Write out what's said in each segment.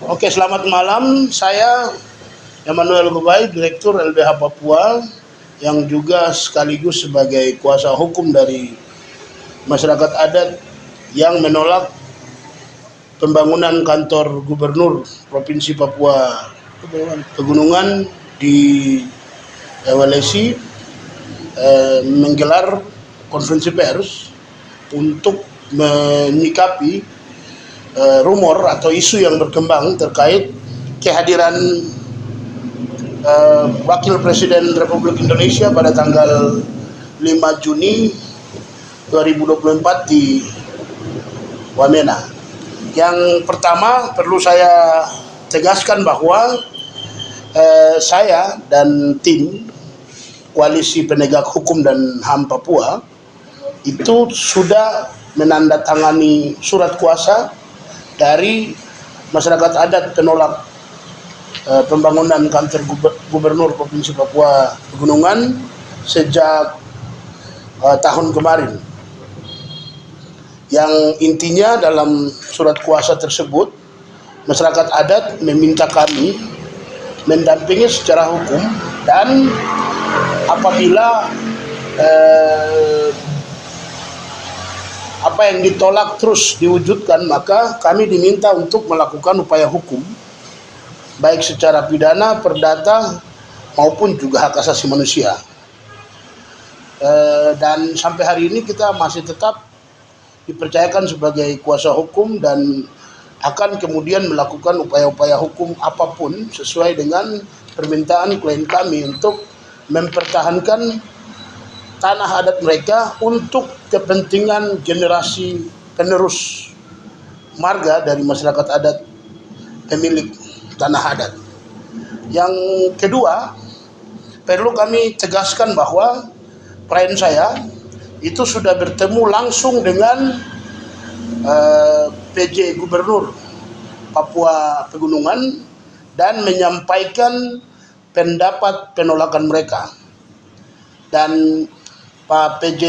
Oke, selamat malam. Saya Emmanuel Gubay, Direktur LBH Papua, yang juga sekaligus sebagai kuasa hukum dari masyarakat adat yang menolak pembangunan kantor gubernur Provinsi Papua Pegunungan di Walesi, menggelar konferensi pers untuk menyikapi rumor atau isu yang berkembang terkait kehadiran Wakil Presiden Republik Indonesia pada tanggal 5 Juni 2024 di Wamena. Yang pertama perlu saya tegaskan bahwa saya dan tim Koalisi Penegak Hukum dan HAM Papua itu sudah menandatangani surat kuasa dari masyarakat adat penolak pembangunan kantor gubernur Provinsi Papua Pegunungan sejak tahun kemarin. Yang intinya dalam surat kuasa tersebut, masyarakat adat meminta kami mendampingi secara hukum dan apabila apa yang ditolak terus diwujudkan, maka kami diminta untuk melakukan upaya hukum baik secara pidana, perdata maupun juga hak asasi manusia. Dan sampai hari ini kita masih tetap dipercayakan sebagai kuasa hukum dan akan kemudian melakukan upaya-upaya hukum apapun sesuai dengan permintaan klien kami untuk mempertahankan tanah adat mereka untuk kepentingan generasi penerus marga dari masyarakat adat pemilik tanah adat. Yang kedua, perlu kami tegaskan bahwa klien saya itu sudah bertemu langsung dengan PJ Gubernur Papua Pegunungan dan menyampaikan pendapat penolakan mereka. Dan Pak PJ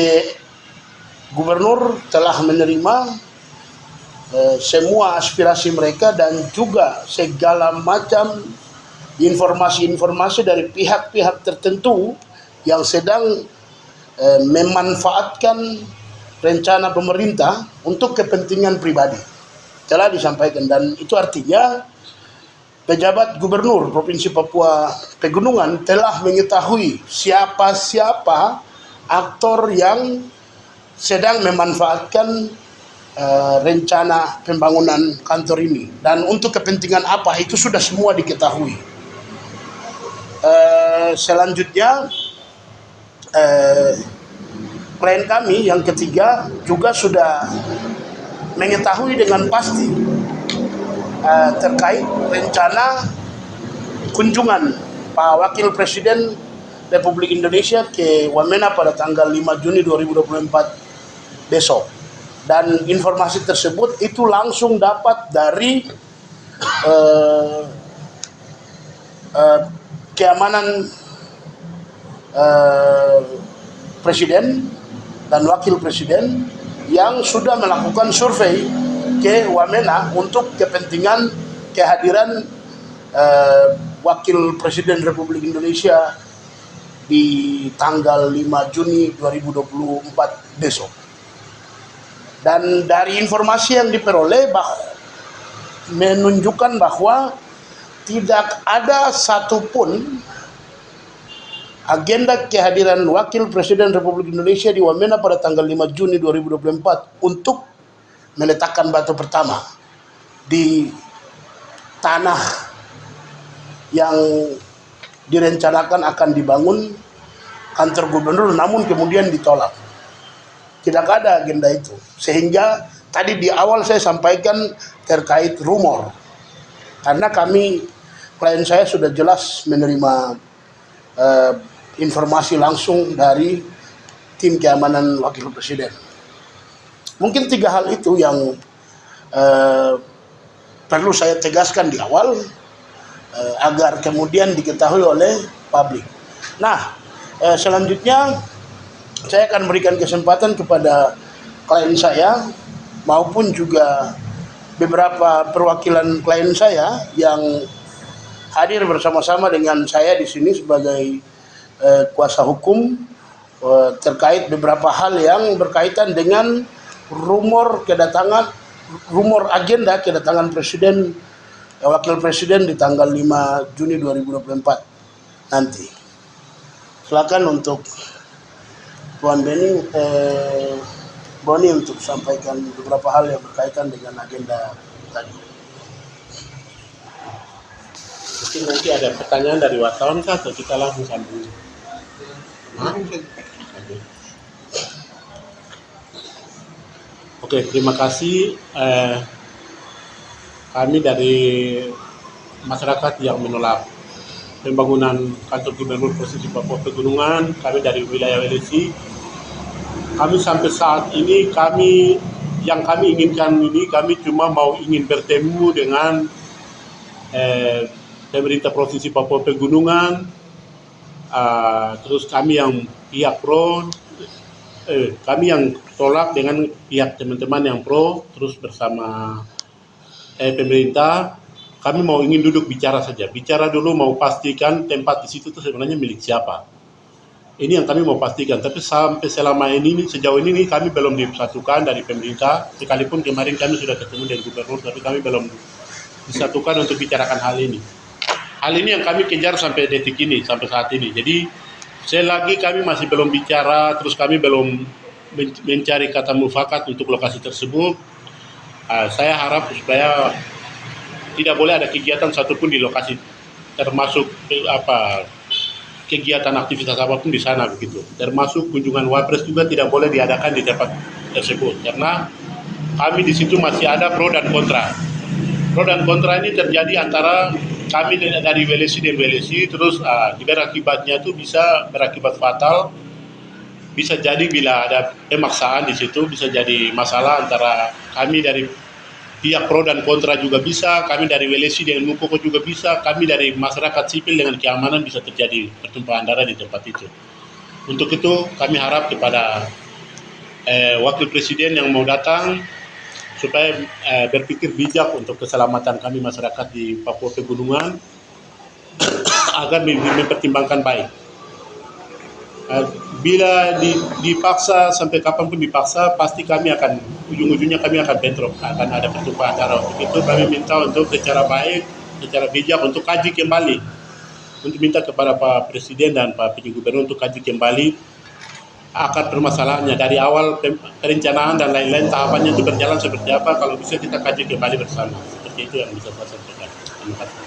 Gubernur telah menerima semua aspirasi mereka dan juga segala macam informasi-informasi dari pihak-pihak tertentu yang sedang memanfaatkan rencana pemerintah untuk kepentingan pribadi telah disampaikan. Dan itu artinya pejabat gubernur Provinsi Papua Pegunungan telah mengetahui siapa-siapa aktor yang sedang memanfaatkan rencana pembangunan kantor ini dan untuk kepentingan apa, itu sudah semua diketahui. Selanjutnya klien kami yang ketiga juga sudah mengetahui dengan pasti terkait rencana kunjungan Pak Wakil Presiden Republik Indonesia ke Wamena pada tanggal 5 Juni 2024 besok. Dan informasi tersebut itu langsung dapat dari keamanan Presiden dan Wakil Presiden yang sudah melakukan survei ke Wamena untuk kepentingan kehadiran Wakil Presiden Republik Indonesia di tanggal 5 Juni 2024 besok. Dan dari informasi yang diperoleh menunjukkan bahwa tidak ada satupun agenda kehadiran Wakil Presiden Republik Indonesia di Wamena pada tanggal 5 Juni 2024 untuk meletakkan batu pertama di tanah yang direncanakan akan dibangun kantor gubernur, namun kemudian ditolak. Tidak ada agenda itu. Sehingga tadi di awal saya sampaikan terkait rumor. Karena klien saya sudah jelas menerima informasi langsung dari tim keamanan Wakil Presiden. Mungkin 3 hal itu yang perlu saya tegaskan di awal agar kemudian diketahui oleh publik. Nah, selanjutnya saya akan berikan kesempatan kepada klien saya maupun juga beberapa perwakilan klien saya yang hadir bersama-sama dengan saya di sini sebagai kuasa hukum terkait beberapa hal yang berkaitan dengan rumor agenda kedatangan presiden, wakil presiden di tanggal 5 Juni 2024 nanti. Silakan untuk Tuan Boni untuk sampaikan beberapa hal yang berkaitan dengan agenda tadi. Mungkin nanti ada pertanyaan dari wartawan kah atau kita langsung sambung? Oke, terima kasih. Kami dari masyarakat yang menolak pembangunan kantor gubernur Provinsi Papua Pegunungan, kami dari wilayah WLSI, kami sampai saat ini kami inginkan ini, kami cuma ingin bertemu dengan pemerintah Provinsi Papua Pegunungan, terus kami yang pihak pro, kami yang tolak dengan pihak teman-teman yang pro, terus bersama pemerintah. Kami ingin duduk bicara saja, bicara dulu, mau pastikan tempat di situ itu sebenarnya milik siapa. Ini yang kami mau pastikan, tapi sampai selama ini, sejauh ini kami belum disatukan dari pemerintah, sekalipun kemarin kami sudah ketemu dengan gubernur, tapi kami belum disatukan untuk bicarakan hal ini. Hal ini yang kami kejar sampai detik ini, sampai saat ini. Jadi, selagi kami masih belum bicara, terus kami belum mencari kata mufakat untuk lokasi tersebut, saya harap supaya tidak boleh ada kegiatan satupun di lokasi, termasuk kegiatan aktivitas apapun di sana begitu. Termasuk kunjungan wapres juga tidak boleh diadakan di tempat tersebut, karena kami di situ masih ada pro dan kontra. Pro dan kontra ini terjadi antara kami dari WLSI dan WLSI, terus berakibatnya itu bisa berakibat fatal. Bisa jadi bila ada pemaksaan di situ, bisa jadi masalah antara kami dari pihak pro dan kontra juga bisa, kami dari WLSI dengan Mupoko juga bisa, kami dari masyarakat sipil dengan keamanan bisa terjadi pertumpahan darah di tempat itu. Untuk itu kami harap kepada wakil presiden yang mau datang supaya berpikir bijak untuk keselamatan kami masyarakat di Papua Pegunungan agar mempertimbangkan baik. Bila dipaksa sampai kapanpun dipaksa, pasti kami akan ujung-ujungnya kami akan bentrok, akan ada pertumpahan darah. Untuk itu kami minta untuk secara baik, secara bijak untuk kaji kembali, untuk minta kepada Pak Presiden dan Pak PJ Gubernur untuk kaji kembali akar permasalahannya dari awal perencanaan dan lain-lain, tahapannya itu berjalan seperti apa. Kalau bisa kita kaji kembali bersama. Seperti itu yang bisa saya sampaikan. Terima kasih.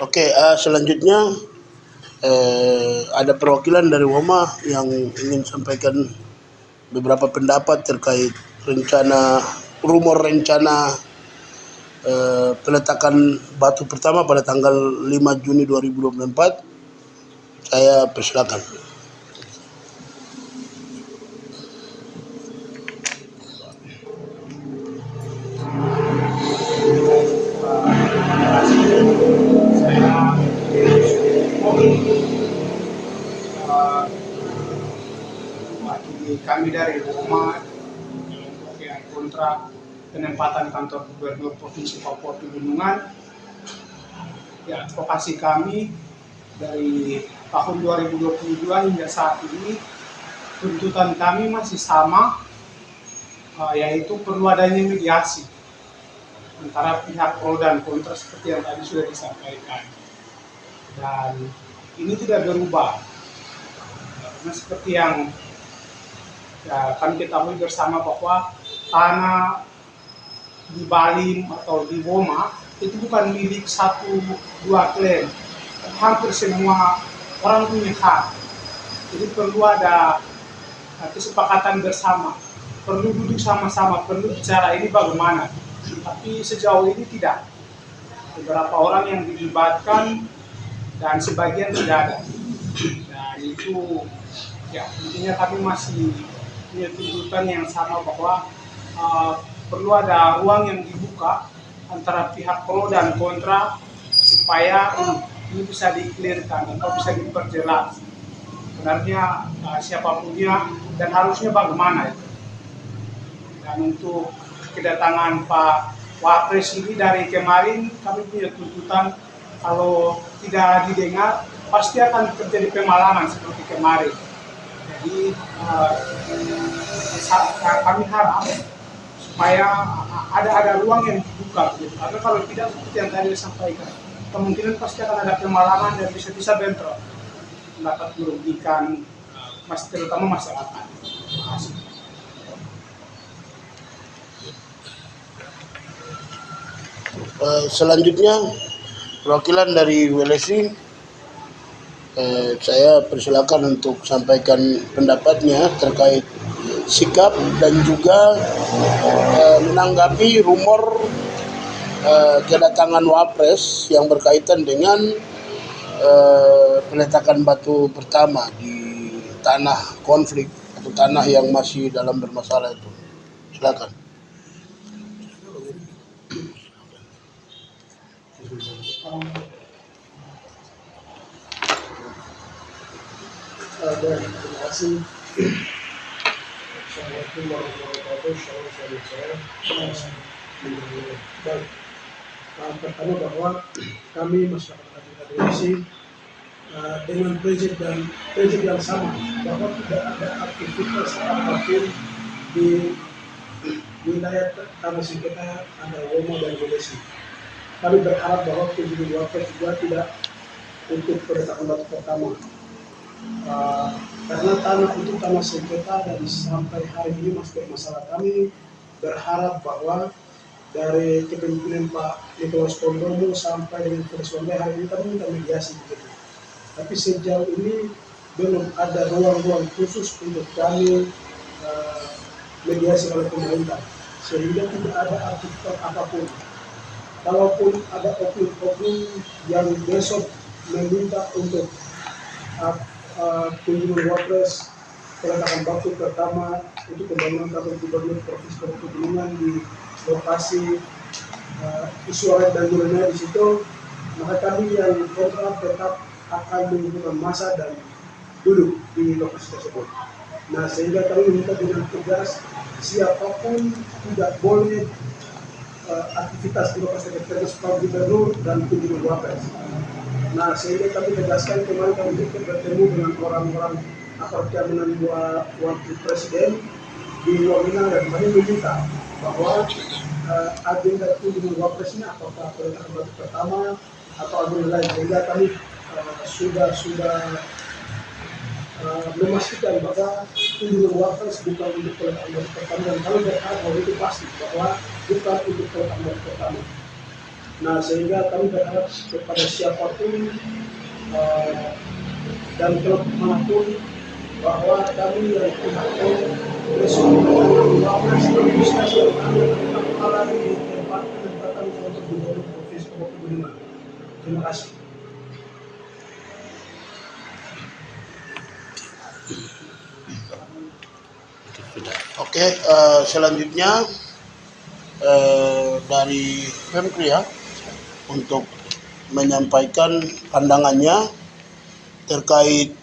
Oke, selanjutnya ada perwakilan dari WOMA yang ingin sampaikan beberapa pendapat terkait rumor rencana peletakan batu pertama pada tanggal 5 Juni 2024. Saya persilakan. Kami dari WOMA yang kontra penempatan kantor gubernur Provinsi Papua Pegunungan. Ya, advokasi kami dari tahun 2022 hingga saat ini, tuntutan kami masih sama, yaitu perlu adanya mediasi antara pihak pro dan kontra seperti yang tadi sudah disampaikan. Dan ini tidak berubah, karena seperti yang kami ketahui bersama bahwa tanah di Bali atau di WOMA itu bukan milik 1-2 klan, hampir semua orang punya hak. Jadi perlu ada kesepakatan bersama, perlu duduk sama-sama, perlu bicara ini bagaimana. Tapi sejauh ini tidak. Beberapa orang yang dilibatkan dan sebagian tidak ada. Dan itu ya intinya kami masih punya tuntutan yang sama bahwa perlu ada ruang yang dibuka antara pihak pro dan kontra supaya ini bisa di-clearkan atau bisa diperjelas. sebenarnya siapapunnya dan harusnya bagaimana itu. Dan untuk kedatangan Pak Wapres ini dari kemarin kami punya tuntutan kalau tidak didengar pasti akan terjadi pemalangan seperti kemarin. Jadi kami harap supaya ada ruang yang dibuka gitu. Karena kalau tidak seperti yang tadi disampaikan, kemungkinan pasti akan ada pemalangan dan bisa bentrok, dapat merugikan terutama masyarakat. Terima kasih. Selanjutnya perwakilan dari WLSI, saya persilakan untuk sampaikan pendapatnya terkait sikap dan juga menanggapi rumor kedatangan Wapres yang berkaitan dengan peletakan batu pertama di tanah konflik atau tanah yang masih dalam bermasalah itu. Silakan. Terima kasih. Assalamualaikum warahmatullahi wabarakatuh. Baik. Pertama bahwa kami masyarakat Indonesia dengan prinsip yang sama bahwa tidak ada aktivitas apapun di wilayah tanah sengketa antara Womo dan Indonesia. Kami berharap bahwa kunjungan Wapres juga tidak untuk peletakan batu pertama. Karena tanah itu tanah sengketa dan sampai hari ini masih bermasalah. Kami berharap bahwa dari kepemimpinan Pak Nicholas Pondomo sampai dengan Presiden hari ini kami minta mediasi begitu. Tapi sejauh ini belum ada ruang-ruang khusus untuk kami mediasi oleh pemerintah, sehingga tidak ada aktivitas apapun. Kalaupun ada oknum-oknum yang besok meminta untuk kunjungan Wapres peletakan batu pertama untuk pembangunan kantor gubernur Provinsi Pegunungan di lokasi Isuaret dan Gulena di situ, maka kami yang kontra tetap akan mengumpulkan massa dan duduk di lokasi tersebut. Nah, sehingga kami minta dengan tegas siapapun tidak boleh aktivitas di lokasi tersebut Pak Gubernur dan kunjungan Wapres. Nah, sehingga kami tegaskan kemarin kami bertemu dengan orang-orang aparat keamanan wakil presiden di Wamena dan kami meminta bahwa agenda kunjungan Wapres ini apakah peletakan batu pertama atau agenda lain, sehingga kami sudah memastikan bahwa kunjungan Wapres bukan untuk peletakan batu pertama, dan kami berharap bahwa itu pasti bahwa bukan untuk peletakan batu pertama. Nah, sehingga kami berharap kepada siapapun dan klub manapun bahwa kami yang pihaknya besok Wapres bisa kembali di tempat penempatan untuk gubernur Provinsi Pegunungan. Terima kasih. Oke, selanjutnya dari Pemkri ya, untuk menyampaikan pandangannya terkait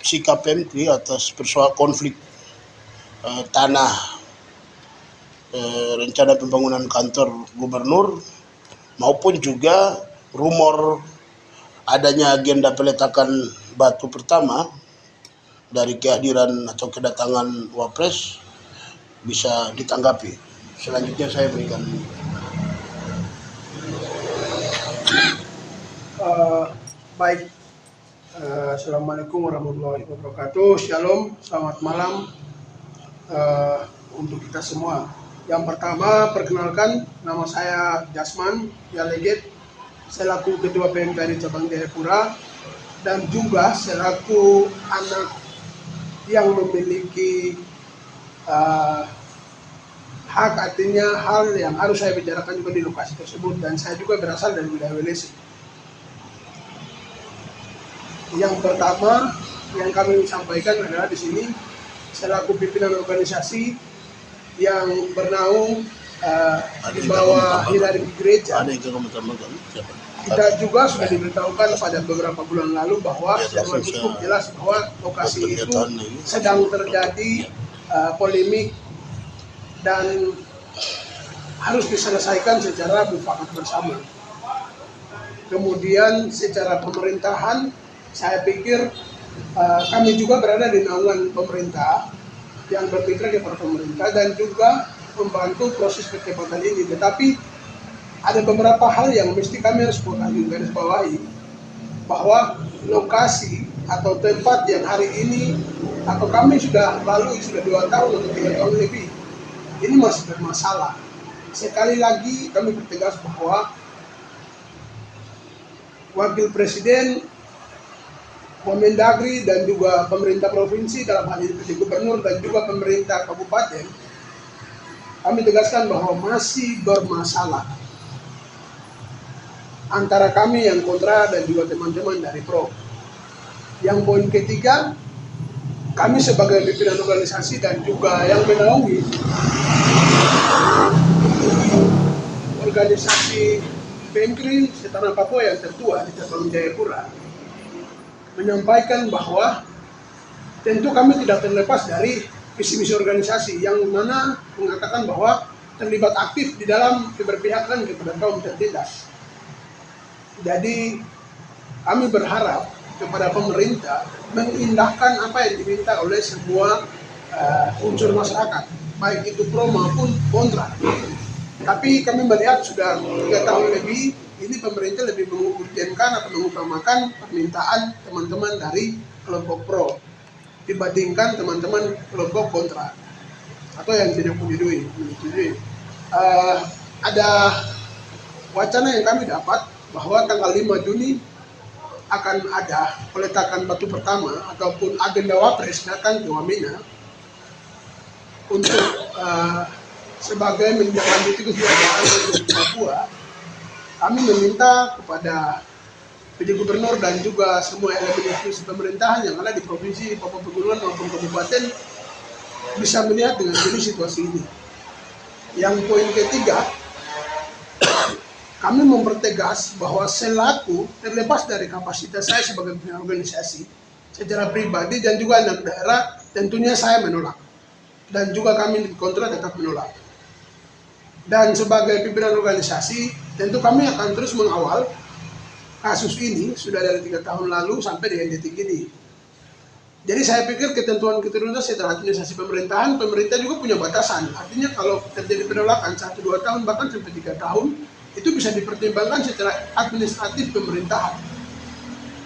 sikap Pemkri atas persoalan konflik tanah rencana pembangunan kantor gubernur maupun juga rumor adanya agenda peletakan batu pertama dari kehadiran atau kedatangan Wapres bisa ditanggapi. Selanjutnya saya berikan. Baik. Assalamualaikum warahmatullahi wabarakatuh. Shalom, selamat malam untuk kita semua. Yang pertama, perkenalkan, nama saya Jasman Yaleget, selaku Ketua PMKD Cabang Jayapura, dan juga selaku anak yang memiliki hak, artinya hal yang harus saya bicarakan juga di lokasi tersebut, dan saya juga berasal dari wilayah WLSI. Yang pertama yang kami sampaikan adalah di sini selaku pimpinan organisasi yang bernaung di bawah hierarki gereja. Ada yang kamu tambahkan? Siapa? Kita juga sudah diberitahukan pada beberapa bulan lalu bahwa secara cukup jelas bahwa lokasi itu sedang terjadi polemik dan harus diselesaikan secara mufakat bersama. Kemudian secara pemerintahan, saya pikir kami juga berada di naungan pemerintah yang berpikir kepada pemerintah dan juga membantu proses percepatan ini. Tetapi ada beberapa hal yang mesti kami harus garis bawahi, bahwa lokasi atau tempat yang hari ini atau kami sudah lalui sudah 2 tahun atau 3 tahun lebih, ini masih bermasalah. Sekali lagi kami bertegas bahwa Wakil Presiden, Wamendagri dan juga pemerintah provinsi dalam hal ini PJ Gubernur dan juga pemerintah kabupaten, kami tegaskan bahwa masih bermasalah antara kami yang kontra dan juga teman-teman dari pro. Yang poin ketiga, kami sebagai pimpinan organisasi dan juga yang menaungi organisasi Pemkri Setanah Papua yang tertua di Tapanuli Jayapura menyampaikan bahwa tentu kami tidak terlepas dari visi misi organisasi yang mana mengatakan bahwa terlibat aktif di dalam keberpihakan kepada kaum tertindas. Jadi kami berharap kepada pemerintah mengindahkan apa yang diminta oleh semua unsur masyarakat, baik itu pro maupun kontra. Tapi kami melihat sudah 3 tahun lebih, ini pemerintah lebih mengutamakan atau mengutamakan permintaan teman-teman dari kelompok pro dibandingkan teman-teman kelompok kontra atau yang tidak menyetujui. Ada wacana yang kami dapat bahwa tanggal 5 Juni akan ada peletakan batu pertama ataupun agenda Wapres datang ke Wamena untuk sebagai menindaklanjuti kesejahteraan di Papua. Kami meminta kepada PJ Gubernur dan juga semua elemen institusi pemerintahan yang ada di Provinsi Papua Pegunungan maupun kabupaten bisa melihat dengan jelas situasi ini. Yang poin ketiga, kami mempertegas bahwa selaku terlepas dari kapasitas saya sebagai pimpinan organisasi secara pribadi dan juga anak daerah, tentunya saya menolak dan juga kami di kontra tetap menolak. Dan sebagai pimpinan organisasi, tentu kami akan terus mengawal kasus ini sudah dari 3 tahun lalu sampai dengan detik ini. Jadi saya pikir ketentuan-ketentuan setelah administrasi pemerintahan, pemerintah juga punya batasan. Artinya kalau terjadi penolakan 1-2 tahun bahkan sampai 3 tahun, itu bisa dipertimbangkan secara administratif pemerintahan.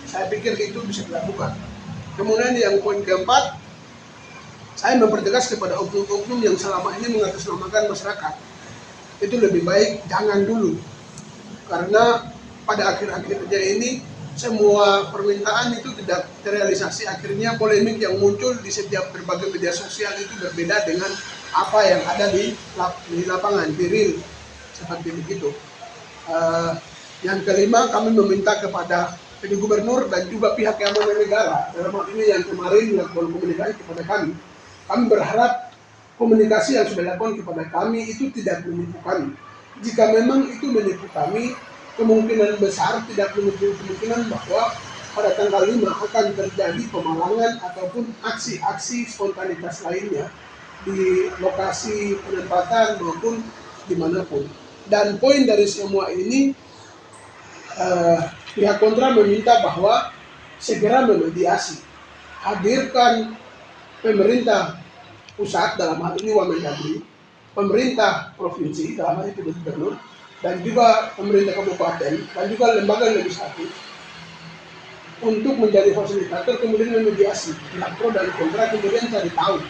Saya pikir itu bisa dilakukan. Kemudian yang poin keempat, saya mempertegas kepada oknum-oknum yang selama ini mengatasnamakan masyarakat. Itu lebih baik jangan dulu. Karena pada akhir-akhirnya ini semua permintaan itu tidak terrealisasi. Akhirnya polemik yang muncul di setiap berbagai media sosial itu berbeda dengan apa yang ada di lapangan, di real. Seperti begitu. Yang kelima, kami meminta kepada PJ Gubernur dan juga pihak keamanan negara, dalam hal ini yang kemarin melakukan komunikasi kepada kami. Kami berharap komunikasi yang sudah dilakukan kepada kami itu tidak menipu kami. Jika memang itu menipu kami, kemungkinan besar tidak menutup kemungkinan bahwa pada tanggal 5 akan terjadi pemalangan ataupun aksi-aksi spontanitas lainnya di lokasi penempatan maupun dimanapun. Dan poin dari semua ini, pihak kontra meminta bahwa segera memediasi, hadirkan pemerintah pusat dalam hal ini Wamendagri, pemerintah provinsi dalam hal ini PJ Gubernur, dan juga pemerintah kabupaten dan juga lembaga legislatif untuk menjadi fasilitator, kemudian memediasi pihak pro dan kontra, kemudian cari tahu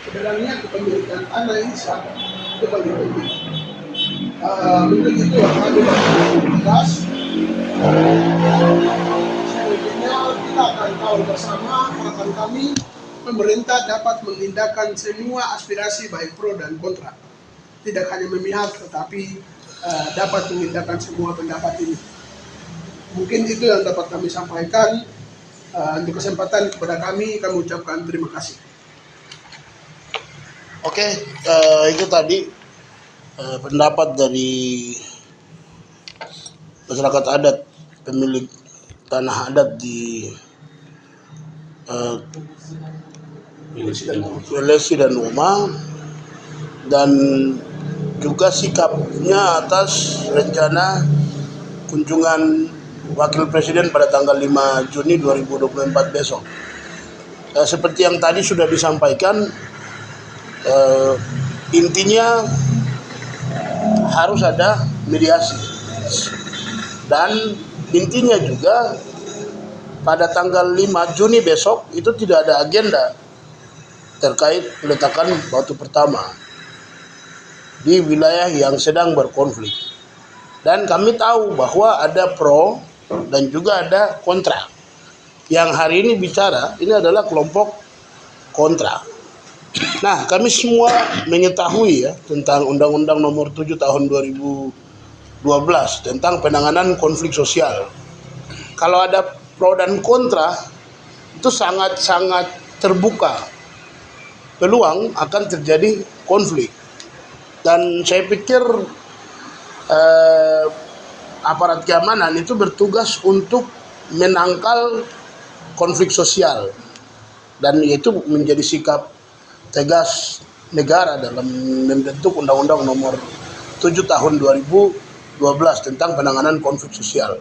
sebenarnya kepemilikan tanah ini siapa. Itu paling penting. Untuk itu yang kami tegas, selebihnya kita akan tahu bersama harapan kami pemerintah dapat mengindahkan semua aspirasi baik pro dan kontra, tidak hanya memihak tetapi dapat mengindahkan semua pendapat ini. Mungkin itu yang dapat kami sampaikan. Untuk kesempatan kepada kami ucapkan terima kasih. Oke, itu tadi pendapat dari masyarakat adat pemilik tanah adat di Welesi dan Uma, dan juga sikapnya atas rencana kunjungan Wakil Presiden pada tanggal 5 Juni 2024 besok. Seperti yang tadi sudah disampaikan, intinya harus ada mediasi, dan intinya juga pada tanggal 5 Juni besok itu tidak ada agenda terkait peletakan batu pertama di wilayah yang sedang berkonflik. Dan kami tahu bahwa ada pro dan juga ada kontra. Yang hari ini bicara ini adalah kelompok kontra. Nah, kami semua mengetahui ya tentang Undang-Undang Nomor 7 Tahun 2012 tentang penanganan konflik sosial. Kalau ada pro dan kontra, itu sangat-sangat terbuka peluang akan terjadi konflik. Dan saya pikir aparat keamanan itu bertugas untuk menangkal konflik sosial, dan itu menjadi sikap tegas negara dalam membentuk Undang-Undang Nomor 7 Tahun 2012 tentang penanganan konflik sosial.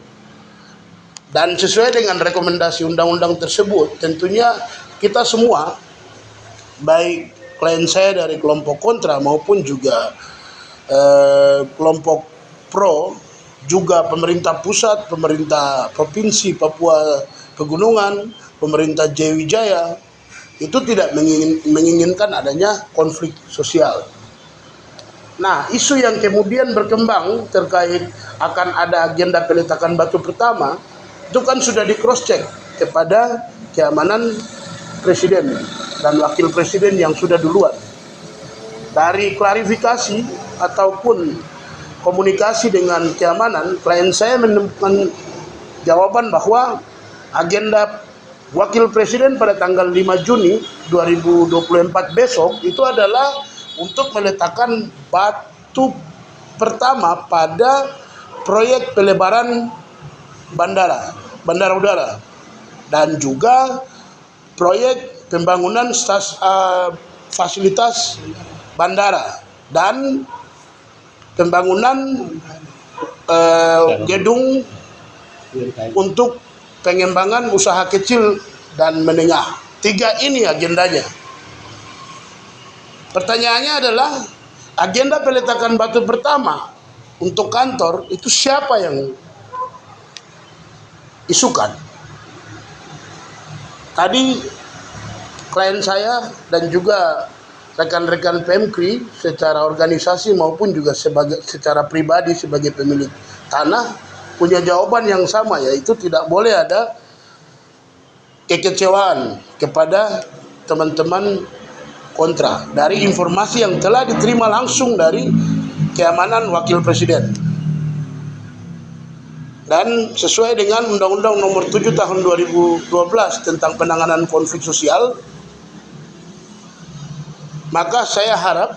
Dan sesuai dengan rekomendasi undang-undang tersebut, tentunya kita semua, baik klien saya dari kelompok kontra maupun juga kelompok pro, juga pemerintah pusat, pemerintah provinsi Papua Pegunungan, pemerintah Jayawijaya, itu tidak menginginkan adanya konflik sosial. Nah, isu yang kemudian berkembang terkait akan ada agenda peletakan batu pertama, itu kan sudah di cross check kepada keamanan presiden dan wakil presiden yang sudah duluan. Dari klarifikasi ataupun komunikasi dengan keamanan, klien saya menemukan jawaban bahwa agenda wakil presiden pada tanggal 5 Juni 2024 besok itu adalah untuk meletakkan batu pertama pada proyek pelebaran bandara udara, dan juga proyek pembangunan fasilitas bandara, dan pembangunan gedung untuk pengembangan usaha kecil dan menengah. 3 ini agendanya. Pertanyaannya adalah, agenda peletakan batu pertama untuk kantor itu siapa yang isukan? Tadi klien saya dan juga rekan-rekan PMKRI secara organisasi maupun juga secara pribadi sebagai pemilik tanah punya jawaban yang sama, yaitu tidak boleh ada kekecewaan kepada teman-teman kontra dari informasi yang telah diterima langsung dari keamanan wakil presiden. Dan sesuai dengan Undang-Undang Nomor 7 Tahun 2012 tentang penanganan konflik sosial, maka saya harap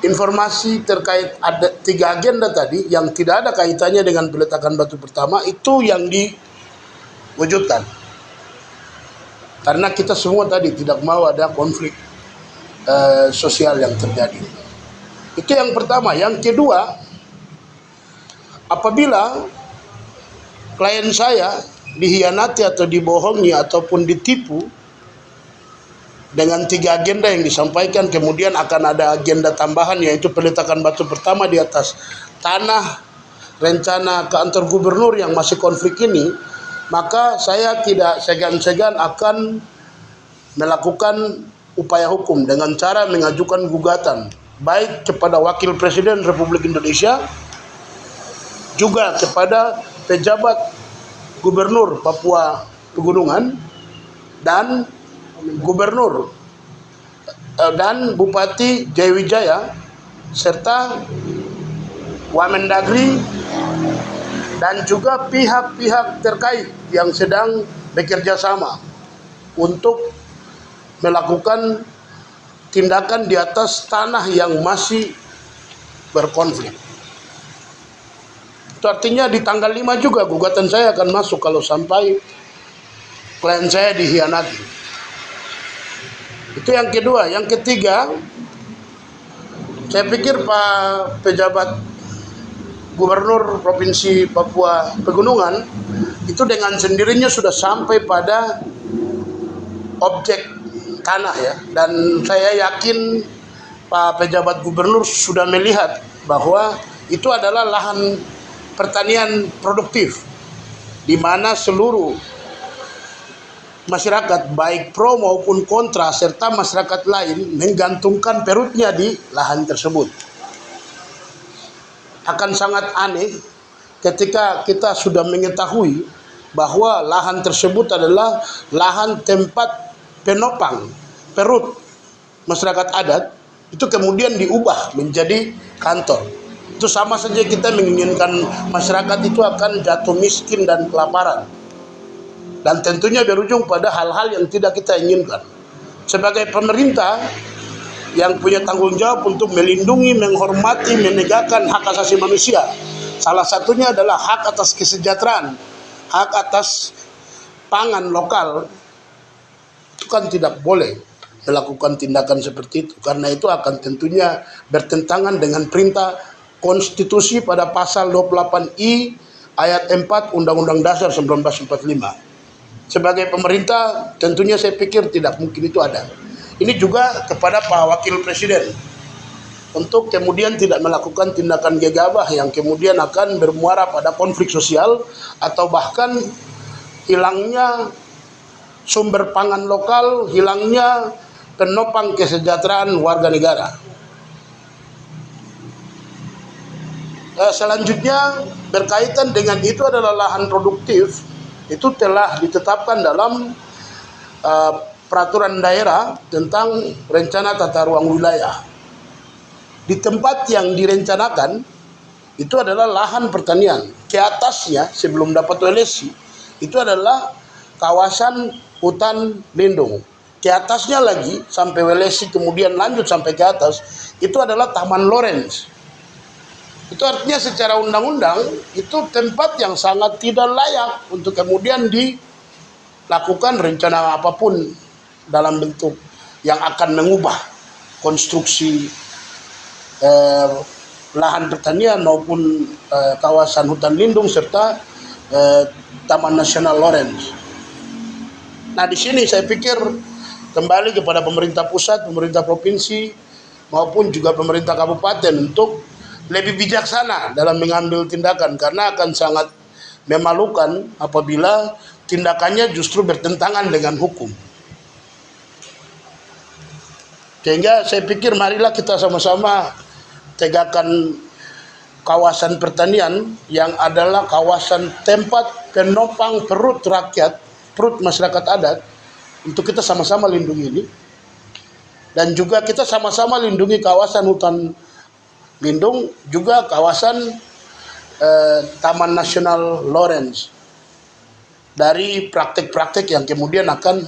informasi terkait ada 3 agenda tadi yang tidak ada kaitannya dengan peletakan batu pertama itu yang diwujudkan. Karena kita semua tadi tidak mau ada konflik sosial yang terjadi. Itu yang pertama. Yang kedua, apabila klien saya dihianati atau dibohongi ataupun ditipu dengan 3 agenda yang disampaikan, kemudian akan ada agenda tambahan yaitu peletakan batu pertama di atas tanah rencana kantor gubernur yang masih konflik ini, maka saya tidak segan-segan akan melakukan upaya hukum dengan cara mengajukan gugatan baik kepada Wakil Presiden Republik Indonesia, juga kepada pejabat Gubernur Papua Pegunungan dan Gubernur dan Bupati Jayawijaya serta Wamendagri dan juga pihak-pihak terkait yang sedang bekerja sama untuk melakukan tindakan di atas tanah yang masih berkonflik. Itu artinya di tanggal 5 juga gugatan saya akan masuk kalau sampai klien saya dihianati. Itu yang kedua. Yang ketiga, saya pikir Pak pejabat Gubernur Provinsi Papua Pegunungan itu dengan sendirinya sudah sampai pada objek tanah ya. Dan saya yakin Pak pejabat Gubernur sudah melihat bahwa itu adalah lahan pertanian produktif di mana seluruh masyarakat baik pro maupun kontra serta masyarakat lain menggantungkan perutnya di lahan tersebut. Akan sangat aneh ketika kita sudah mengetahui bahwa lahan tersebut adalah lahan tempat penopang perut masyarakat adat, itu kemudian diubah menjadi kantor. Itu sama saja kita menginginkan masyarakat itu akan jatuh miskin dan kelaparan. Dan tentunya berujung pada hal-hal yang tidak kita inginkan. Sebagai pemerintah yang punya tanggung jawab untuk melindungi, menghormati, menegakkan hak asasi manusia, salah satunya adalah hak atas kesejahteraan, hak atas pangan lokal, itu kan tidak boleh melakukan tindakan seperti itu, karena itu akan tentunya bertentangan dengan perintah konstitusi pada pasal 28I ayat 4 Undang-Undang Dasar 1945. Sebagai pemerintah tentunya saya pikir tidak mungkin itu ada. Ini juga kepada Pak Wakil Presiden untuk kemudian tidak melakukan tindakan gegabah yang kemudian akan bermuara pada konflik sosial atau bahkan hilangnya sumber pangan lokal, hilangnya penopang kesejahteraan warga negara. Selanjutnya berkaitan dengan itu adalah lahan produktif, itu telah ditetapkan dalam peraturan daerah tentang rencana tata ruang wilayah. Di tempat yang direncanakan itu adalah lahan pertanian. Ke atasnya sebelum dapat WLSI itu adalah kawasan hutan lindung. Ke atasnya lagi sampai WLSI kemudian lanjut sampai ke atas itu adalah Taman Lawrence. Itu artinya secara undang-undang itu tempat yang sangat tidak layak untuk kemudian dilakukan rencana apapun dalam bentuk yang akan mengubah konstruksi lahan pertanian maupun kawasan hutan lindung serta Taman Nasional Lawrence. Nah, di sini saya pikir kembali kepada pemerintah pusat, pemerintah provinsi maupun juga pemerintah kabupaten untuk lebih bijaksana dalam mengambil tindakan, karena akan sangat memalukan apabila tindakannya justru bertentangan dengan hukum. Sehingga saya pikir marilah kita sama-sama tegakkan kawasan pertanian yang adalah kawasan tempat penopang perut rakyat, perut masyarakat adat, untuk kita sama-sama lindungi ini. Dan juga kita sama-sama lindungi kawasan hutan lindung, juga kawasan Taman Nasional Lawrence dari praktek-praktek yang kemudian akan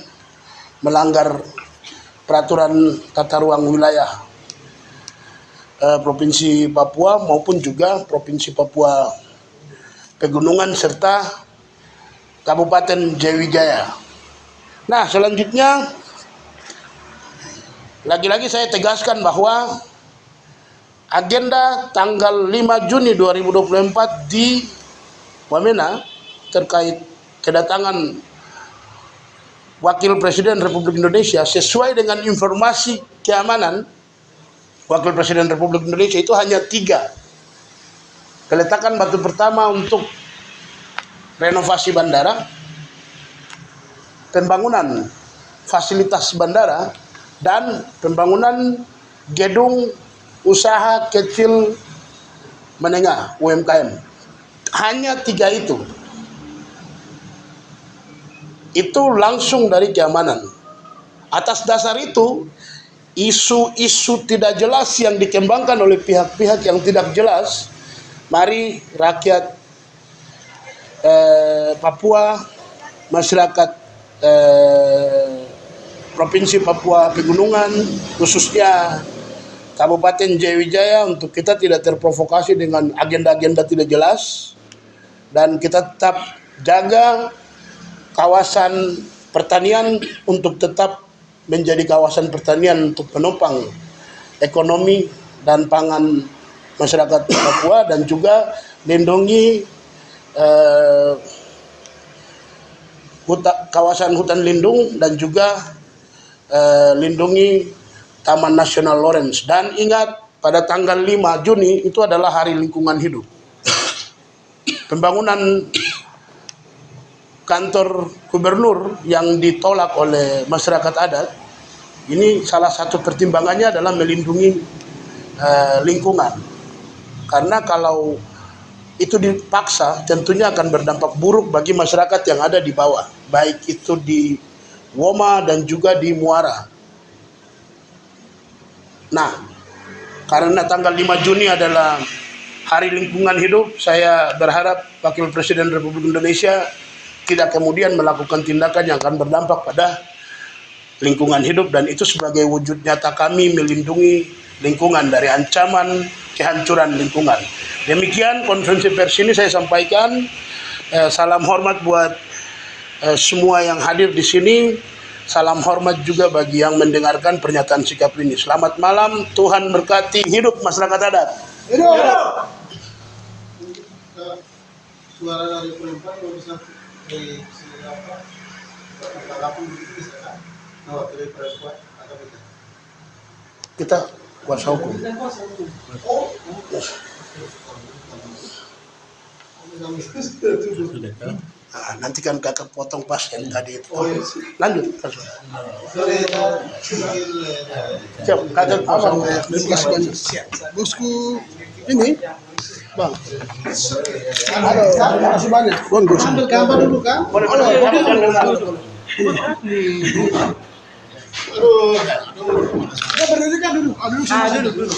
melanggar peraturan tata ruang wilayah Provinsi Papua maupun juga Provinsi Papua Pegunungan serta Kabupaten Jayawijaya. Nah, selanjutnya lagi-lagi saya tegaskan bahwa agenda tanggal 5 Juni 2024 di Wamena terkait kedatangan Wakil Presiden Republik Indonesia sesuai dengan informasi keamanan Wakil Presiden Republik Indonesia itu hanya 3. Peletakan batu pertama untuk renovasi bandara, pembangunan fasilitas bandara, dan pembangunan gedung usaha kecil menengah UMKM. Hanya 3 itu. Itu langsung dari keamanan. Atas dasar itu, isu-isu tidak jelas yang dikembangkan oleh pihak-pihak yang tidak jelas, mari rakyat Papua, masyarakat Provinsi Papua Pegunungan, khususnya Kabupaten Jayawijaya, untuk kita tidak terprovokasi dengan agenda-agenda tidak jelas, dan kita tetap jaga kawasan pertanian untuk tetap menjadi kawasan pertanian untuk penopang ekonomi dan pangan masyarakat Papua, dan juga lindungi kawasan hutan lindung dan juga lindungi Taman Nasional Lawrence. Dan ingat, pada tanggal 5 Juni itu adalah Hari Lingkungan Hidup. Pembangunan kantor gubernur yang ditolak oleh masyarakat adat, ini salah satu pertimbangannya adalah melindungi lingkungan. Karena kalau itu dipaksa, tentunya akan berdampak buruk bagi masyarakat yang ada di bawah, baik itu di Woma dan juga di Muara. Nah, karena tanggal 5 Juni adalah Hari Lingkungan Hidup, saya berharap Wakil Presiden Republik Indonesia tidak kemudian melakukan tindakan yang akan berdampak pada lingkungan hidup, dan itu sebagai wujud nyata kami melindungi lingkungan dari ancaman kehancuran lingkungan. Demikian konferensi pers ini saya sampaikan. Salam hormat buat semua yang hadir di sini. Salam hormat juga bagi yang mendengarkan pernyataan sikap ini. Selamat malam, Tuhan berkati, hidup masyarakat adat. Hidup. Suara dari perempuan kalau bisa dari perempuan atau kita? Kita kuasa hukum. Nanti kan kakak potong pas yang tadi itu. Lanjut. Siap, kakak kuasa hukum. Bosku ini, Bang. Ada masih banyak. Ambil gambar dulu kan? Kita berdiri kan duduk. Duduk.